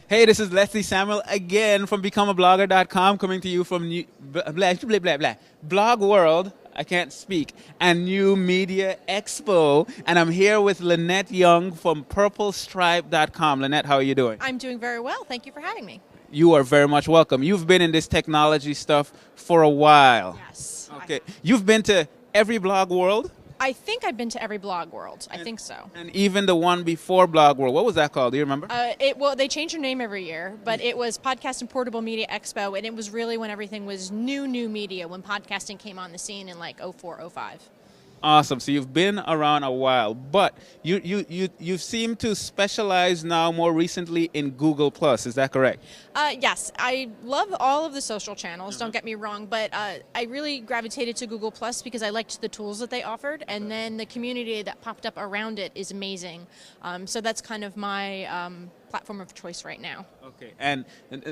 Hey, this is Leslie Samuel again from BecomeAblogger.com, coming to you from Blog World. I can't speak. And New Media Expo. And I'm here with Lynette Young from PurpleStripe.com. Lynette, how are you doing? I'm doing very well. Thank you for having me. You are very much welcome. You've been in this technology stuff for a while. Yes. Okay. You've been to every Blog World? I think I've been to every Blog World. I think so. And even the one before Blog World. What was that called? Do you remember? Well, they change their name every year, but it was Podcast and Portable Media Expo, and it was really when everything was new media, when podcasting came on the scene in like 04, 05. Awesome. So you've been around a while, but you seem to specialize now more recently in Google Plus. Is that correct? Yes, I love all of the social channels, don't get me wrong, but I really gravitated to Google Plus because I liked the tools that they offered, and then the community that popped up around it is amazing. So that's kind of my platform of choice right now. Okay, and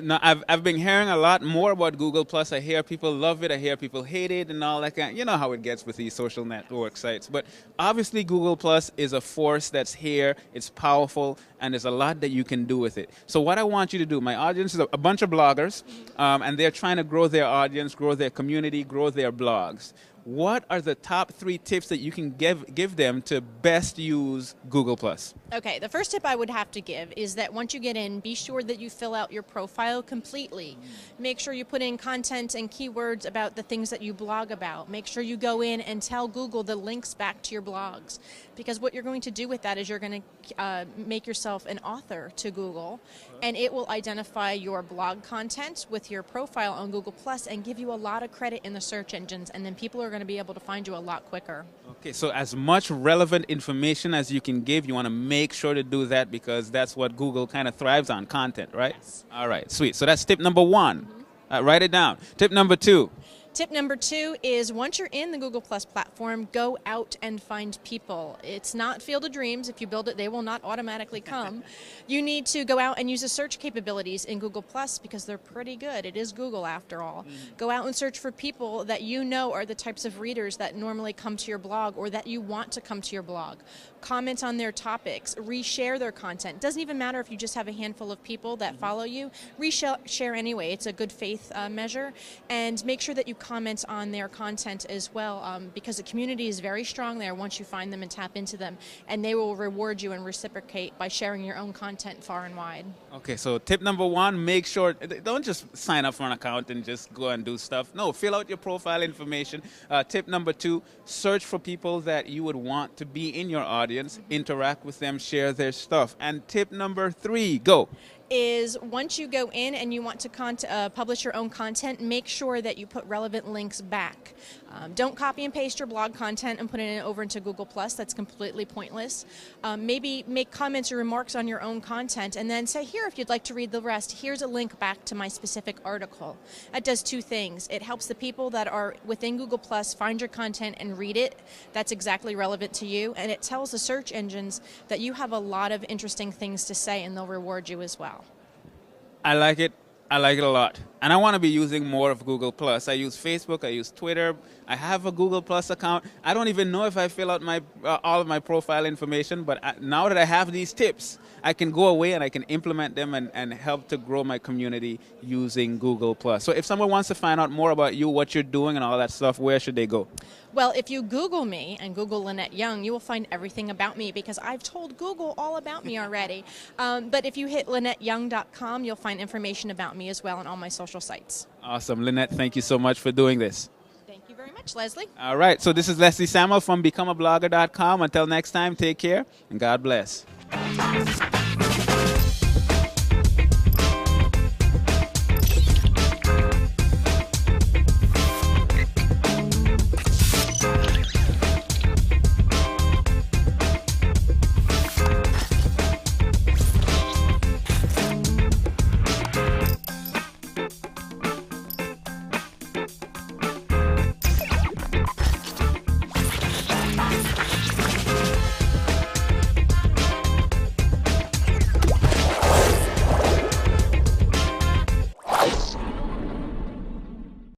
now I've been hearing a lot more about Google Plus. I hear people love it, I hear people hate it, and all that kind. You know how it gets with these social network sites. But obviously, Google Plus is a force that's here. It's powerful, and there's a lot that you can do with it. So what I want you to do, my audience is a bunch of bloggers, and they're trying to grow their audience, grow their community, grow their blogs. What are the top 3 tips that you can give them to best use Google Plus? Okay, the first tip I would have to give is that once you get in, be sure that you fill out your profile completely. Make sure you put in content and keywords about the things that you blog about. Make sure you go in and tell Google the links back to your blogs, because what you're going to do with that is you're going to make yourself an author to Google, and it will identify your blog content with your profile on Google Plus and give you a lot of credit in the search engines, and then people are going to be able to find you a lot quicker. Okay, so as much relevant information as you can give, you want to make sure to do that because that's what Google kind of thrives on, content, right? Yes. All right, sweet. So that's tip number 1. Write it down. Tip number 2. Tip number 2 is once you're in the Google Plus platform, go out and find people. It's not Field of Dreams. If you build it, they will not automatically come. You need to go out and use the search capabilities in Google Plus because they're pretty good. It is Google after all. Go out and search for people that you know are the types of readers that normally come to your blog or that you want to come to your blog. Comment on their topics, reshare their content. Doesn't even matter if you just have a handful of people that follow you. Reshare anyway. It's a good faith measure, and make sure that you comment on their content as well, because the community is very strong there once you find them and tap into them, and they will reward you and reciprocate by sharing your own content far and wide. Okay, so tip number 1, make sure, don't just sign up for an account and just go and do stuff. No, fill out your profile information. Tip number 2, search for people that you would want to be in your audience, interact with them, share their stuff. And tip number 3, go. Is once you go in and you want to publish your own content, make sure that you put relevant links back. Don't copy and paste your blog content and put it over into Google Plus. That's completely pointless. Maybe make comments or remarks on your own content and then say, here, if you'd like to read the rest, here's a link back to my specific article. That does 2 things. It helps the people that are within Google Plus find your content and read it. That's exactly relevant to you. And it tells the search engines that you have a lot of interesting things to say, and they'll reward you as well. I like it. I like it a lot. And I want to be using more of Google Plus. I use Facebook, I use Twitter. I have a Google Plus account. I don't even know if I fill out my all of my profile information, but now that I have these tips, I can go away and I can implement them and help to grow my community using Google Plus. So if someone wants to find out more about you, what you're doing and all that stuff, where should they go? Well, if you Google me and Google Lynette Young, you will find everything about me because I've told Google all about me already. But if you hit LynetteYoung.com, you'll find information about me as well on all my social sites. Awesome. Lynette, thank you so much for doing this. Thank you very much, Leslie. All right. So this is Leslie Samuel from BecomeAblogger.com. Until next time, take care and God bless.